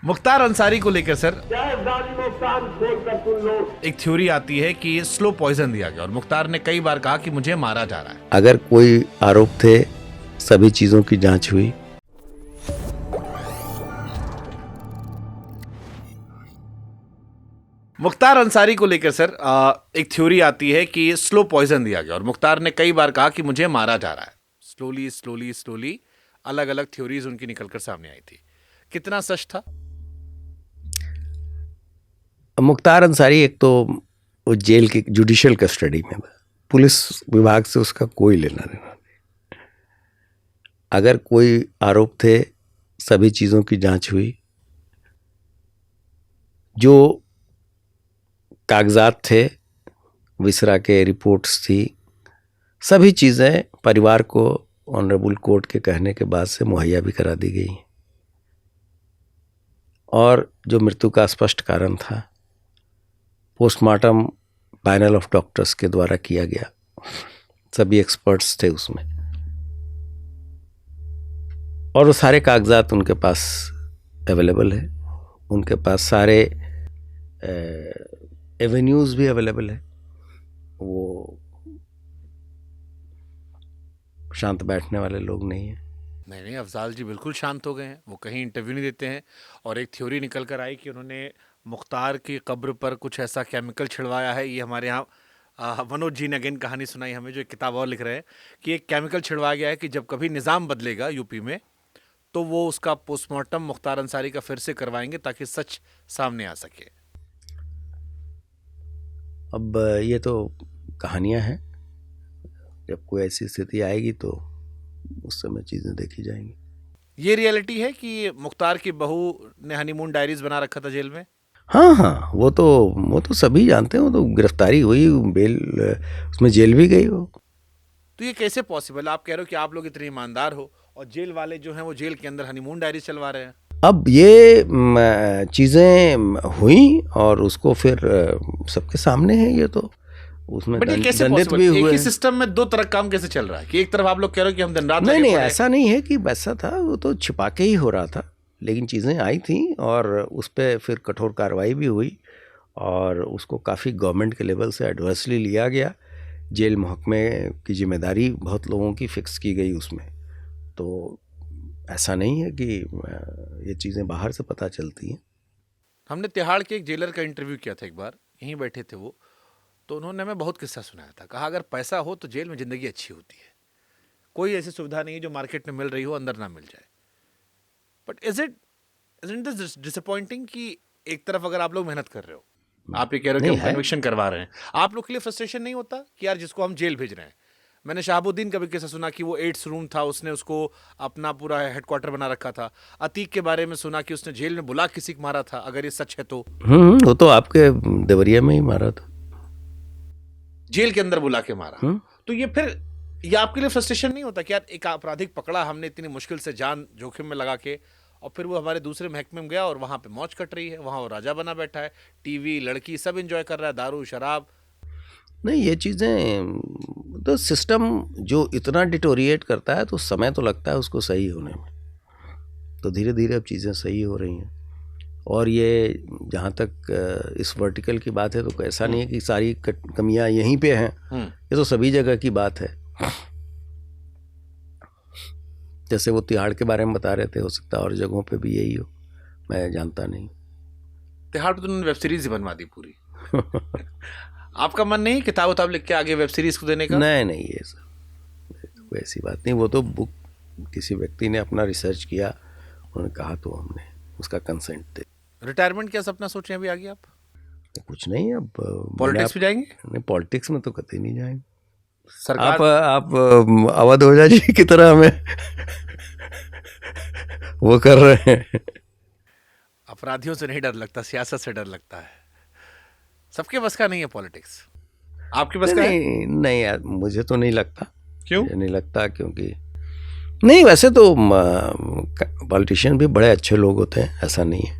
मुख्तार अंसारी को लेकर सर खोल एक थ्योरी आती है कि स्लो पॉइजन दिया गया और मुख्तार ने कई बार कहा कि मुझे मारा जा रहा है। अगर कोई आरोप थे, सभी चीजों की जांच हुई। मुख्तार अंसारी को लेकर सर एक थ्योरी आती है कि स्लो पॉइजन दिया गया और मुख्तार ने कई बार कहा कि मुझे मारा जा रहा है। स्लोली स्लोली स्लोली अलग अलग थ्योरीज उनकी निकलकर सामने आई थी। कितना सच था? मुख्तार अंसारी एक तो वो जेल की जुडिशियल कस्टडी में था, पुलिस विभाग से उसका कोई लेना देना नहीं। अगर कोई आरोप थे, सभी चीज़ों की जांच हुई। जो कागजात थे, विसरा के रिपोर्ट्स थी, सभी चीज़ें परिवार को ऑनरेबल कोर्ट के कहने के बाद से मुहैया भी करा दी गई। और जो मृत्यु का स्पष्ट कारण था, पोस्टमार्टम पैनल ऑफ डॉक्टर्स के द्वारा किया गया, सभी एक्सपर्ट्स थे उसमें, और वो सारे कागजात उनके पास अवेलेबल है। उनके पास सारे एवेन्यूज़ भी अवेलेबल है। वो शांत बैठने वाले लोग नहीं हैं। नहीं, अफजाल जी बिल्कुल शांत हो गए हैं। वो कहीं इंटरव्यू नहीं देते हैं। और एक थ्योरी निकल कर आई कि उन्होंने मुख्तार की कब्र पर कुछ ऐसा केमिकल छिड़वाया है। ये हमारे यहाँ मनोज जी ने अगेन कहानी सुनाई हमें, जो एक किताब और लिख रहे हैं, कि एक केमिकल छिड़वाया गया है कि जब कभी निज़ाम बदलेगा यूपी में तो वो उसका पोस्टमार्टम मुख्तार अंसारी का फिर से करवाएंगे ताकि सच सामने आ सके। अब ये तो कहानियां हैं। जब कोई ऐसी स्थिति आएगी तो उस समय चीज़ें देखी जाएंगी। ये रियलिटी है कि मुख्तार की बहू ने हनीमून डायरीज बना रखा था जेल में। हाँ, वो तो सभी जानते हैं। वो तो गिरफ्तारी हुई, बेल, उसमें जेल भी गई वो। तो ये कैसे पॉसिबल? आप कह रहे हो कि आप लोग इतने ईमानदार हो और जेल वाले जो हैं वो जेल के अंदर हनीमून डायरीज चलवा रहे हैं। अब ये चीज़ें हुई और उसको फिर सबके सामने है। ये तो उसमें बट ये कैसे दंडित पॉसिबल? भी एक हुए। ही सिस्टम में दो तरह काम कैसे चल रहा है कि एक तरफ आप लोग कह रहे हो कि हम दिन रात नहीं, ऐसा नहीं है कि वैसा था। वो तो छिपा के ही हो रहा था, लेकिन चीज़ें आई थी और उस पर फिर कठोर कार्रवाई भी हुई और उसको काफ़ी गवर्नमेंट के लेवल से एडवर्सली लिया गया। जेल महकमे की जिम्मेदारी बहुत लोगों की फिक्स की गई उसमें। तो ऐसा नहीं है कि ये चीज़ें बाहर से पता चलती हैं। हमने तिहाड़ के एक जेलर का इंटरव्यू किया था एक बार, यहीं बैठे थे वो, तो उन्होंने हमें बहुत किस्सा सुनाया था। कहा अगर पैसा हो तो जेल में ज़िंदगी अच्छी होती है। कोई ऐसी सुविधा नहीं है जो मार्केट में मिल रही हो अंदर ना मिल जाए। बट इज़न्ट दिस डिसअपॉइंटिंग कि एक तरफ अगर आप लोग मेहनत कर रहे हो, आप ये कह रहे हो कि हम कन्विक्शन करवा रहे हैं, आप लोग के लिए फ्रस्ट्रेशन नहीं होता कि यार जिसको हम जेल भेज रहे हैं? मैंने शहाबुद्दीन का भी किस्सा सुना कि वो 8th रूम था, उसने उसको अपना पूरा हेडक्वार्टर बना रखा था। अतीक के बारे में सुना कि उसने जेल में बुला किसी को मारा था। अगर ये सच है तो वो तो आपके देवरिया में ही मारा था, जेल के अंदर बुला के मारा। तो ये आपके लिए फ्रस्ट्रेशन नहीं होता कि यार एक आपराधिक पकड़ा हमने इतनी मुश्किल से, जान जोखिम में लगा के, और फिर वो हमारे दूसरे महकमे में गया और वहां पे मौज कट रही है, वहां वो राजा बना बैठा है, टीवी, लड़की सब एंजॉय कर रहा है, दारू शराब। नहीं, ये चीज़ें तो सिस्टम जो इतना डिटोरिएट करता है तो समय तो लगता है उसको सही होने में। तो धीरे धीरे अब चीज़ें सही हो रही हैं। और ये जहाँ तक इस वर्टिकल की बात है तो ऐसा नहीं है कि सारी कमियां यहीं पे हैं। ये तो सभी जगह की बात है। जैसे वो तिहाड़ के बारे में बता रहे थे, हो सकता है और जगहों पे भी यही हो, मैं जानता नहीं। तिहाड़ पे तो उन्होंने वेब सीरीज ही बनवा दी पूरी। आपका मन नहीं किताब उताब लिख के आगे वेब सीरीज को देने का? नहीं, ये सब वैसी बात नहीं। वो तो बुक किसी व्यक्ति ने अपना रिसर्च किया, उन्होंने कहा तो हमने उसका कंसेंट दे। रिटायरमेंट क्या सपना सोचे अभी आगे आप? कुछ नहीं, अब पॉलिटिक्स में जाएंगे? नहीं, पॉलिटिक्स में तो कतई नहीं जाएंगे। सरकार आप अवध ओझा जी की तरह हमें वो कर रहे हैं। अपराधियों से नहीं डर लगता, सियासत से डर लगता है। सबके बस का नहीं है पॉलिटिक्स। आपके बस का है? नहीं यार, मुझे तो नहीं लगता। क्यों नहीं लगता? क्योंकि नहीं, वैसे तो पॉलिटिशियन भी बड़े अच्छे लोग होते हैं, ऐसा नहीं है।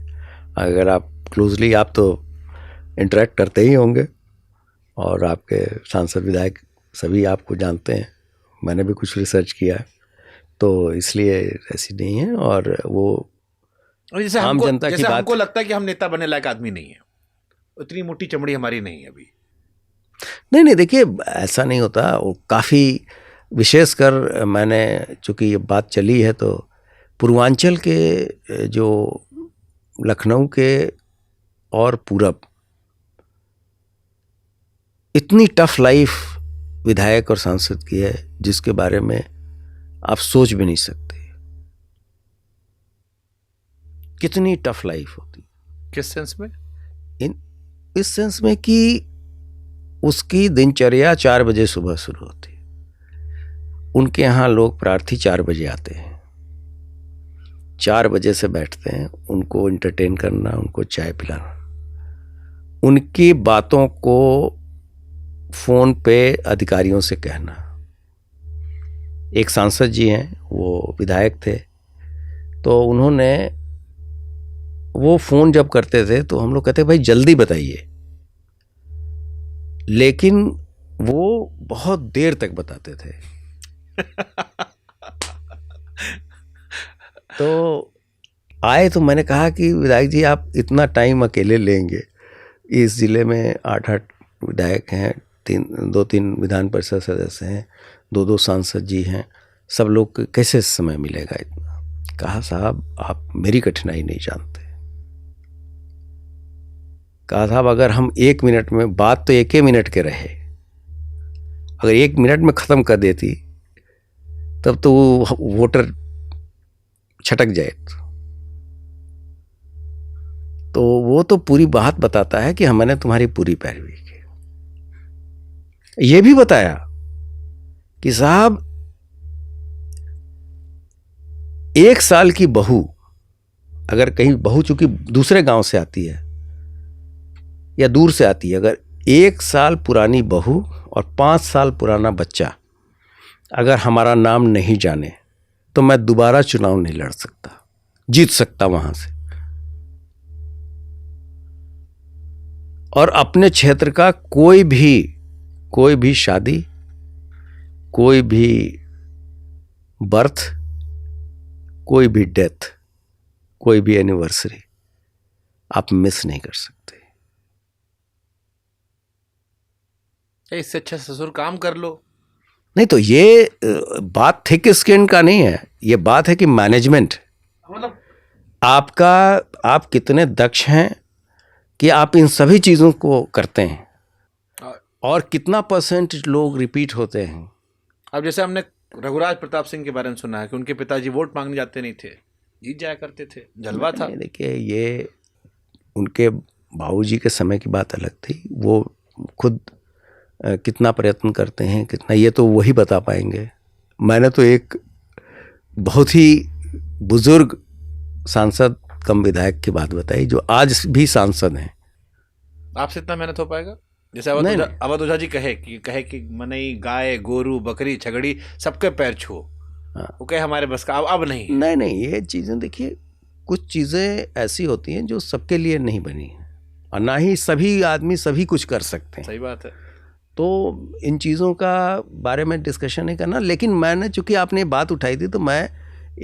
अगर आप क्लोजली, आप तो इंटरेक्ट करते ही होंगे और आपके सांसद विधायक सभी आपको जानते हैं। मैंने भी कुछ रिसर्च किया है, तो इसलिए ऐसी नहीं है। और वो और जैसे आम हमको जनता की जैसे बात। हमको लगता है कि हम नेता बनने लायक आदमी नहीं है, उतनी मोटी चमड़ी हमारी नहीं है अभी। नहीं नहीं, देखिए ऐसा नहीं होता। वो काफ़ी विशेषकर मैंने, चूँकि ये बात चली है, तो पूर्वांचल के जो लखनऊ के और पूरब, इतनी टफ लाइफ विधायक और सांसद की है जिसके बारे में आप सोच भी नहीं सकते कितनी टफ लाइफ होती। किस सेंस में? इस सेंस में कि उसकी दिनचर्या 4 बजे सुबह शुरू होती है। उनके यहाँ लोग प्रार्थी 4 बजे आते हैं, 4 बजे से बैठते हैं, उनको एंटरटेन करना, उनको चाय पिलाना, उनकी बातों को फोन पे अधिकारियों से कहना। एक सांसद जी हैं, वो विधायक थे, तो उन्होंने वो फोन जब करते थे तो हम लोग कहते भाई जल्दी बताइए, लेकिन वो बहुत देर तक बताते थे। तो आए तो मैंने कहा कि विधायक जी आप इतना टाइम अकेले लेंगे, इस ज़िले में 8-8 विधायक हैं, 2-3 विधान परिषद सदस्य हैं, 2-2 सांसद जी हैं, सब लोग को कैसे समय मिलेगा इतना। कहा साहब आप मेरी कठिनाई नहीं जानते। कहा साहब अगर हम 1 मिनट में, बात तो 1 मिनट के रहे, अगर 1 मिनट में ख़त्म कर देती तब तो वो वोटर छटक जाए। तो वो तो पूरी बात बताता है कि हमने तुम्हारी पूरी पैरवी की। ये भी बताया कि साहब 1 साल की बहू, अगर कहीं बहू चूंकि दूसरे गांव से आती है या दूर से आती है, अगर 1 साल पुरानी बहू और 5 साल पुराना बच्चा अगर हमारा नाम नहीं जाने तो मैं दोबारा चुनाव नहीं लड़ सकता, जीत सकता वहां से। और अपने क्षेत्र का कोई भी शादी, कोई भी बर्थ, कोई भी डेथ, कोई भी एनिवर्सरी आप मिस नहीं कर सकते। इससे अच्छा ससुर काम कर लो। नहीं तो ये बात थिक स्किन का नहीं है, ये बात है कि मैनेजमेंट, मतलब आप कितने दक्ष हैं कि आप इन सभी चीज़ों को करते हैं, और कितना परसेंट लोग रिपीट होते हैं। अब जैसे हमने रघुराज प्रताप सिंह के बारे में सुना है कि उनके पिताजी वोट मांगने जाते नहीं थे, जीत जाया करते थे, जलवा था। देखिए ये उनके बाबूजी के समय की बात अलग थी, वो खुद कितना प्रयत्न करते हैं, कितना, ये तो वही बता पाएंगे। मैंने तो एक बहुत ही बुजुर्ग सांसद कम विधायक की बात बताई जो आज भी सांसद हैं। आपसे इतना मेहनत हो पाएगा? जैसे नहीं, अवध ओझा जी कहे कि मनई, गाय, गोरू, बकरी, छगड़ी सबके पैर छुओ, वो कहे हमारे बस का अब नहीं। नहीं, ये चीज़ें देखिए, कुछ चीज़ें ऐसी होती हैं जो सबके लिए नहीं बनी हैं, और ना ही सभी आदमी सभी कुछ कर सकते हैं। सही बात है। तो इन चीज़ों का बारे में डिस्कशन नहीं करना। लेकिन मैंने, चूंकि आपने बात उठाई थी, तो मैं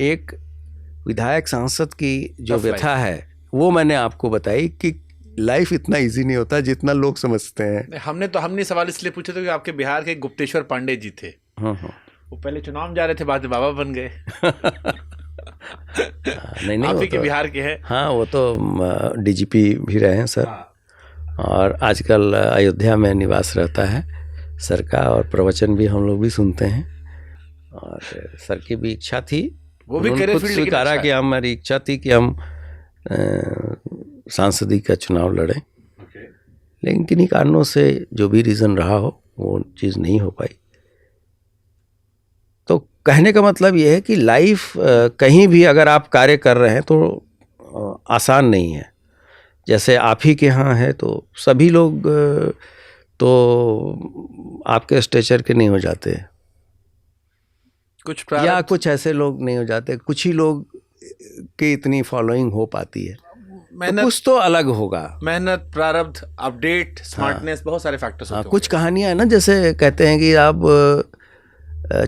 एक विधायक सांसद की जो व्यथा है वो मैंने आपको बताई कि लाइफ इतना इजी नहीं होता जितना लोग समझते हैं। हमने सवाल इसलिए पूछे थे कि आपके बिहार के गुप्तेश्वर पांडे जी थे। हाँ, वो पहले चुनाव में जा रहे थे, बाद में बाबा बन गए। नहीं, आप ही तो के बिहार के हैं। हाँ, वो तो डीजीपी भी रहे हैं सर। और आजकल अयोध्या में निवास रहता है सर का, और प्रवचन भी हम लोग भी सुनते हैं। और सर की भी इच्छा थी, वो भी खुद स्वीकारा कि हमारी इच्छा थी कि हम सांसदी का चुनाव लड़ें, लेकिन किन्हीं कारणों से जो भी रीज़न रहा हो वो चीज़ नहीं हो पाई। तो कहने का मतलब ये है कि लाइफ कहीं भी अगर आप कार्य कर रहे हैं तो आसान नहीं है। जैसे आप ही के यहाँ है तो सभी लोग तो आपके स्टेचर के नहीं हो जाते, या कुछ ऐसे लोग नहीं हो जाते, कुछ ही लोग की इतनी फॉलोइंग हो पाती है। तो कुछ तो अलग होगा, मेहनत, प्रारब्ध, अपडेट, स्मार्टनेस, बहुत सारे फैक्टर्स होते हैं। कुछ कहानियां है ना, जैसे कहते हैं कि आप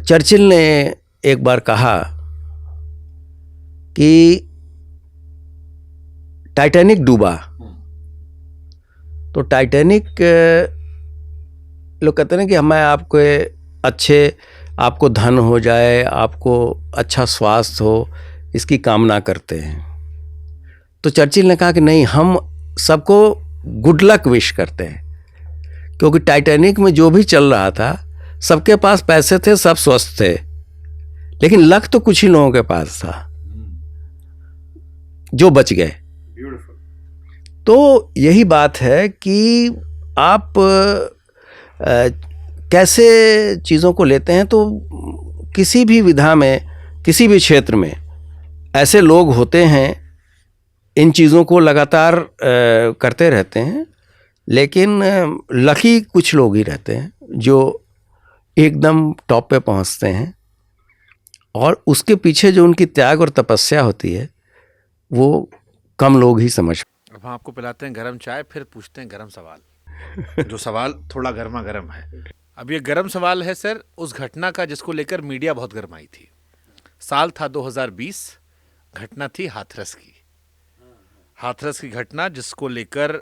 चर्चिल ने एक बार कहा कि टाइटैनिक डूबा तो टाइटैनिक लोग कहते हैं कि हमें आपको अच्छे, आपको धन हो जाए, आपको अच्छा स्वास्थ्य हो, इसकी कामना करते हैं। तो चर्चिल ने कहा कि नहीं, हम सबको गुड लक विश करते हैं, क्योंकि टाइटैनिक में जो भी चल रहा था सबके पास पैसे थे, सब स्वस्थ थे, लेकिन लक तो कुछ ही लोगों के पास था जो बच गए। तो यही बात है कि आप कैसे चीज़ों को लेते हैं। तो किसी भी विधा में, किसी भी क्षेत्र में ऐसे लोग होते हैं, इन चीज़ों को लगातार करते रहते हैं, लेकिन लकी कुछ लोग ही रहते हैं जो एकदम टॉप पे पहुंचते हैं, और उसके पीछे जो उनकी त्याग और तपस्या होती है वो कम लोग ही समझ। अब हम आपको पिलाते हैं गरम चाय, फिर पूछते हैं गरम सवाल जो सवाल थोड़ा गर्मा गर्म है। अब ये गरम सवाल है सर उस घटना का जिसको लेकर मीडिया बहुत गरमाई थी। साल था 2020, घटना थी हाथरस की। हाथरस की घटना जिसको लेकर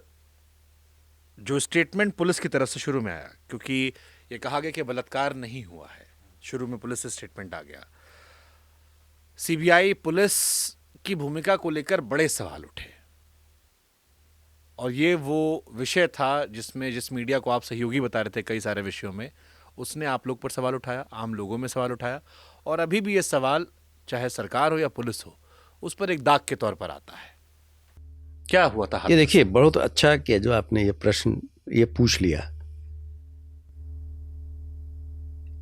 जो स्टेटमेंट पुलिस की तरफ से शुरू में आया, क्योंकि ये कहा गया कि बलात्कार नहीं हुआ है, शुरू में पुलिस से स्टेटमेंट आ गया। सीबीआई पुलिस की भूमिका को लेकर बड़े सवाल उठे, और ये वो विषय था जिसमें जिस मीडिया को आप सहयोगी बता रहे थे कई सारे विषयों में, उसने आप लोग पर सवाल उठाया, आम लोगों में सवाल उठाया, और अभी भी ये सवाल चाहे सरकार हो या पुलिस हो उस पर एक दाग के तौर पर आता है। क्या हुआ था? ये देखिए, बहुत अच्छा किया जो आपने ये प्रश्न ये पूछ लिया।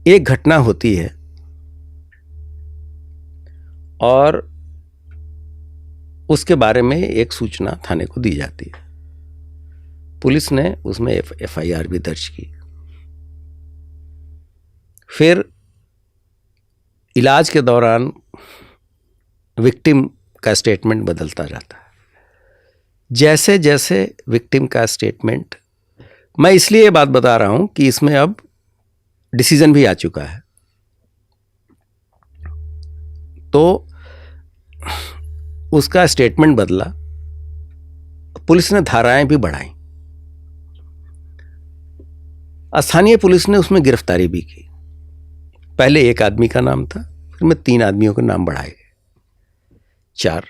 एक घटना होती है और उसके बारे में एक सूचना थाने को दी जाती है, पुलिस ने उसमें एफआईआर भी दर्ज की। फिर इलाज के दौरान विक्टिम का स्टेटमेंट बदलता जाता है। जैसे जैसे विक्टिम का स्टेटमेंट, मैं इसलिए ये बात बता रहा हूं कि इसमें अब डिसीजन भी आ चुका है, तो उसका स्टेटमेंट बदला, पुलिस ने धाराएं भी बढ़ाई, स्थानीय पुलिस ने उसमें गिरफ्तारी भी की। पहले एक आदमी का नाम था, फिर में 3 आदमियों के नाम बढ़ाए गए, 4।